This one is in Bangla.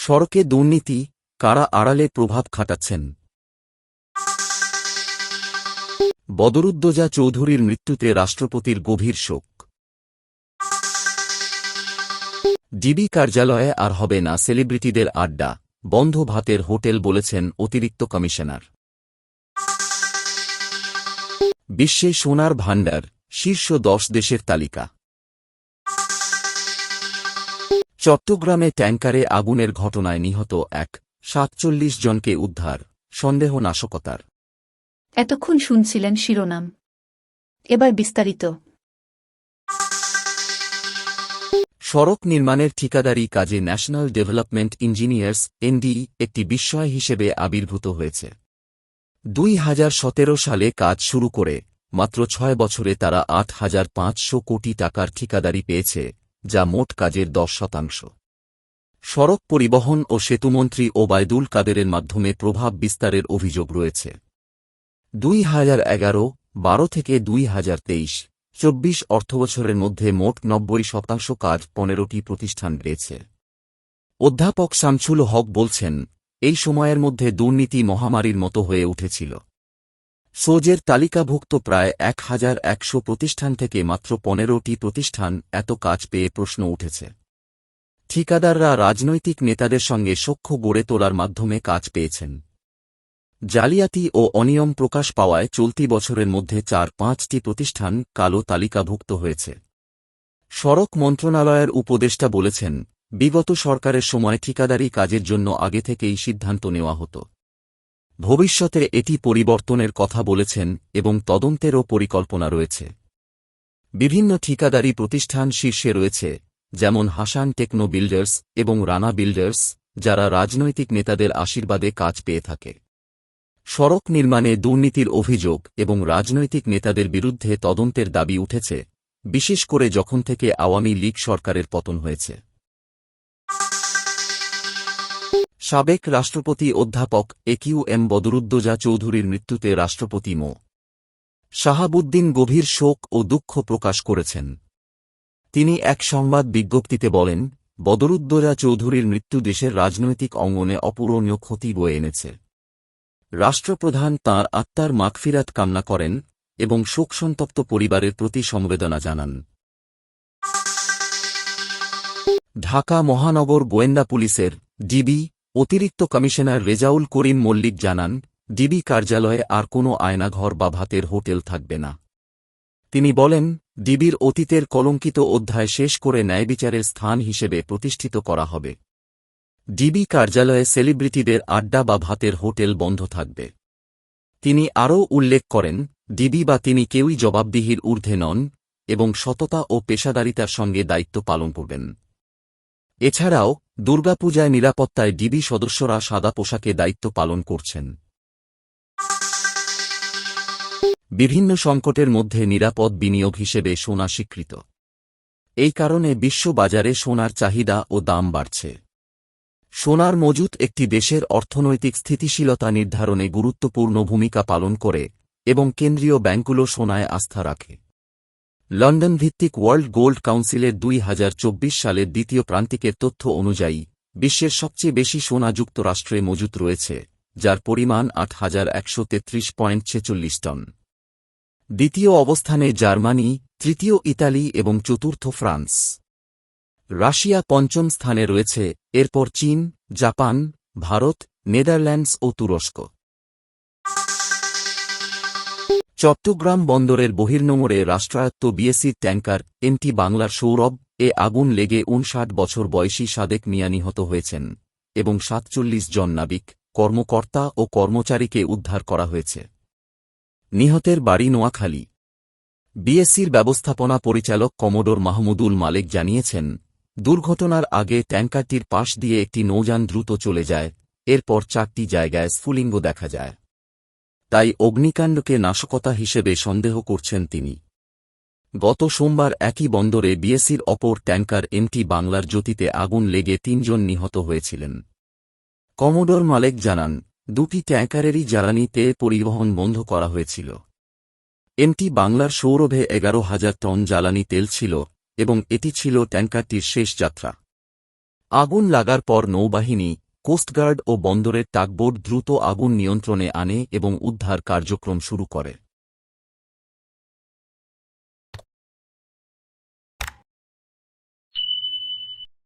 সড়কে দুর্নীতি, কারা আড়ালে প্রভাব খাটাচ্ছেন? বদরুদ্দোজা চৌধুরীর মৃত্যুতে রাষ্ট্রপতির গভীর শোক। ডিবি কার্যালয়ে আর হবে না সেলিব্রিটিদের আড্ডা, বন্ধ ভাতের হোটেল বলেছেন অতিরিক্ত কমিশনার। বিশ্বে সোনার ভাণ্ডার, শীর্ষ 10 দেশের তালিকা। চট্টগ্রামে ট্যাঙ্কারে আগুনের ঘটনায় নিহত 47 জনকে উদ্ধার, সন্দেহ নাশকতার। এতক্ষণ শুনছিলেন শিরোনাম, এবার বিস্তারিত। সড়ক নির্মাণের ঠিকাদারি কাজে ন্যাশনাল ডেভেলপমেন্ট ইঞ্জিনিয়ার্স এনডিই একটি বিস্ময় হিসেবে আবির্ভূত হয়েছে। 2017 সালে কাজ শুরু করে মাত্র 6 বছরে তারা 8,500 কোটি টাকার ঠিকাদারি পেয়েছে, যা মোট কাজের 10%। সড়ক পরিবহন ও সেতুমন্ত্রী ওবায়দুল কাদেরের মাধ্যমে প্রভাব বিস্তারের অভিযোগ রয়েছে। 2011-12 থেকে 2023-24 অর্থবছরের মধ্যে মোট 90% কাজ 15টি প্রতিষ্ঠান পেয়েছে। অধ্যাপক শামছুল হক বলছেন, এই সময়ের মধ্যে দুর্নীতি মহামারীর মতো হয়ে উঠেছিল। সোজের তালিকাভুক্ত প্রায় 1,100 প্রতিষ্ঠান থেকে মাত্র 15টি প্রতিষ্ঠান এত কাজ পেয়ে প্রশ্ন উঠেছে। ঠিকাদাররা রাজনৈতিক নেতাদের সঙ্গে সখ্য গড়ে তোলার মাধ্যমে কাজ পেয়েছেন। জালিয়াতি ও অনিয়ম প্রকাশ পাওয়ায় চলতি বছরের মধ্যে 4-5টি প্রতিষ্ঠান কালো তালিকাভুক্ত হয়েছে। সড়ক মন্ত্রণালয়ের উপদেষ্টা বলেছেন, বিগত সরকারের সময় ঠিকাদারি কাজের জন্য আগে থেকেই সিদ্ধান্ত নেওয়া হতো। ভবিষ্যতে এটি পরিবর্তনের কথা বলেছেন এবং তদন্তেরও পরিকল্পনা রয়েছে। বিভিন্ন ঠিকাদারি প্রতিষ্ঠান শীর্ষে রয়েছে, যেমন হাসান টেকনো বিল্ডার্স এবং রানা বিল্ডার্স, যারা রাজনৈতিক নেতাদের আশীর্বাদে কাজ পেয়ে থাকে। সড়ক নির্মাণে দুর্নীতির অভিযোগ এবং রাজনৈতিক নেতাদের বিরুদ্ধে তদন্তের দাবি উঠেছে, বিশেষ করে যখন থেকে আওয়ামী লীগ সরকারের পতন হয়েছে। সাবেক রাষ্ট্রপতি অধ্যাপক একিউএম বদরুদ্দোজা চৌধুরীর মৃত্যুতে রাষ্ট্রপতি মো. শাহাবুদ্দিন গভীর শোক ও দুঃখ প্রকাশ করেছেন। তিনি এক সংবাদ বিজ্ঞপ্তিতে বলেন, বদরুদ্দোজা চৌধুরীর মৃত্যু দেশের রাজনৈতিক অঙ্গনে অপূরণীয় ক্ষতি বয়ে এনেছে। রাষ্ট্রপ্রধান তাঁর আত্মার মাগফিরাত কামনা করেন এবং শোকসন্তপ্ত পরিবারের প্রতি সমবেদনা জানান। ঢাকা মহানগর গোয়েন্দা পুলিশের ডিবি অতিরিক্ত কমিশনার রেজাউল করিম মল্লিক জানান, ডিবি কার্যালয়ে আর কোনো আয়নাঘর বা ভাতের হোটেল থাকবে না। তিনি বলেন, ডিবির অতীতের কলঙ্কিত অধ্যায় শেষ করে ন্যায়বিচারের স্থান হিসেবে প্রতিষ্ঠিত করা হবে। ডিবি কার্যালয়ে সেলিব্রিটিদের আড্ডা বা ভাতের হোটেল বন্ধ থাকবে। তিনি আরও উল্লেখ করেন, ডিবি বা তিনি কেউই জবাবদিহির ঊর্ধ্বে নন এবং সততা ও পেশাদারিতার সঙ্গে দায়িত্ব পালন করবেন। এছাড়াও দুর্গাপূজায় নিরাপত্তায় ডিবি সদস্যরা সাদা পোশাকে দায়িত্ব পালন করছেন। বিভিন্ন সংকটের মধ্যে নিরাপদ বিনিয়োগ হিসেবে সোনা স্বীকৃত। এই কারণে বিশ্ব বাজারে সোনার চাহিদা ও দাম বাড়ছে। সোনার মজুত একটি দেশের অর্থনৈতিক স্থিতিশীলতা নির্ধারণে গুরুত্বপূর্ণ ভূমিকা পালন করে এবং কেন্দ্রীয় ব্যাংকগুলো সোনায় আস্থা রাখে। লন্ডন ভিত্তিক ওয়ার্ল্ড গোল্ড কাউন্সিলের 2024 সালের দ্বিতীয় প্রান্তিকের তথ্য অনুযায়ী বিশ্বের সবচেয়ে বেশি সোনা যুক্তরাষ্ট্রে মজুত রয়েছে, যার পরিমাণ 8,133.46 টন। দ্বিতীয় অবস্থানে জার্মানি, তৃতীয় ইতালি এবং চতুর্থ ফ্রান্স। রাশিয়া পঞ্চম স্থানে রয়েছে, এরপর চীন, জাপান, ভারত, নেদারল্যান্ডস ও তুরস্ক। চট্টগ্রাম বন্দরের বহির্নোঙরে রাষ্ট্রায়ত্ত বিএসসির ট্যাঙ্কার এমটি বাংলার সৌরভ এ আগুন লেগে 59 বছর বয়সী সাদেক মিয়া নিহত হয়েছেন এবং 47 জন নাবিক, কর্মকর্তা ও কর্মচারীকে উদ্ধার করা হয়েছে। নিহতের বাড়ি নোয়াখালী। বিএসসির ব্যবস্থাপনা পরিচালক কমোডোর মাহমুদুল মালেক জানিয়েছেন, দুর্ঘটনার আগে ট্যাঙ্কারটির পাশ দিয়ে একটি নৌযান দ্রুত চলে যায়, এরপর 4টি জায়গায় স্ফুলিঙ্গ দেখা যায়। তাই অগ্নিকাণ্ডকে নাশকতা হিসেবে সন্দেহ করছেন তিনি। গত সোমবার একই বন্দরে বিএসসির অপর ট্যাঙ্কার এমটি বাংলার জ্যোতিতে আগুন লেগে 3 জন নিহত হয়েছিলেন। কমোডোর মালেক জানান, দুটি ট্যাঙ্কারেরই জ্বালানি তেল পরিবহন বন্ধ করা হয়েছিল। এমটি বাংলার সৌরভে 11,000 টন জ্বালানি তেল ছিল এবং এটি ছিল ট্যাঙ্কারটির শেষ যাত্রা। আগুন লাগার পর নৌবাহিনী, কোস্টগার্ড ও বন্দরের টাগবোট দ্রুত আগুন নিয়ন্ত্রণে আনে এবং উদ্ধার কার্যক্রম শুরু করে।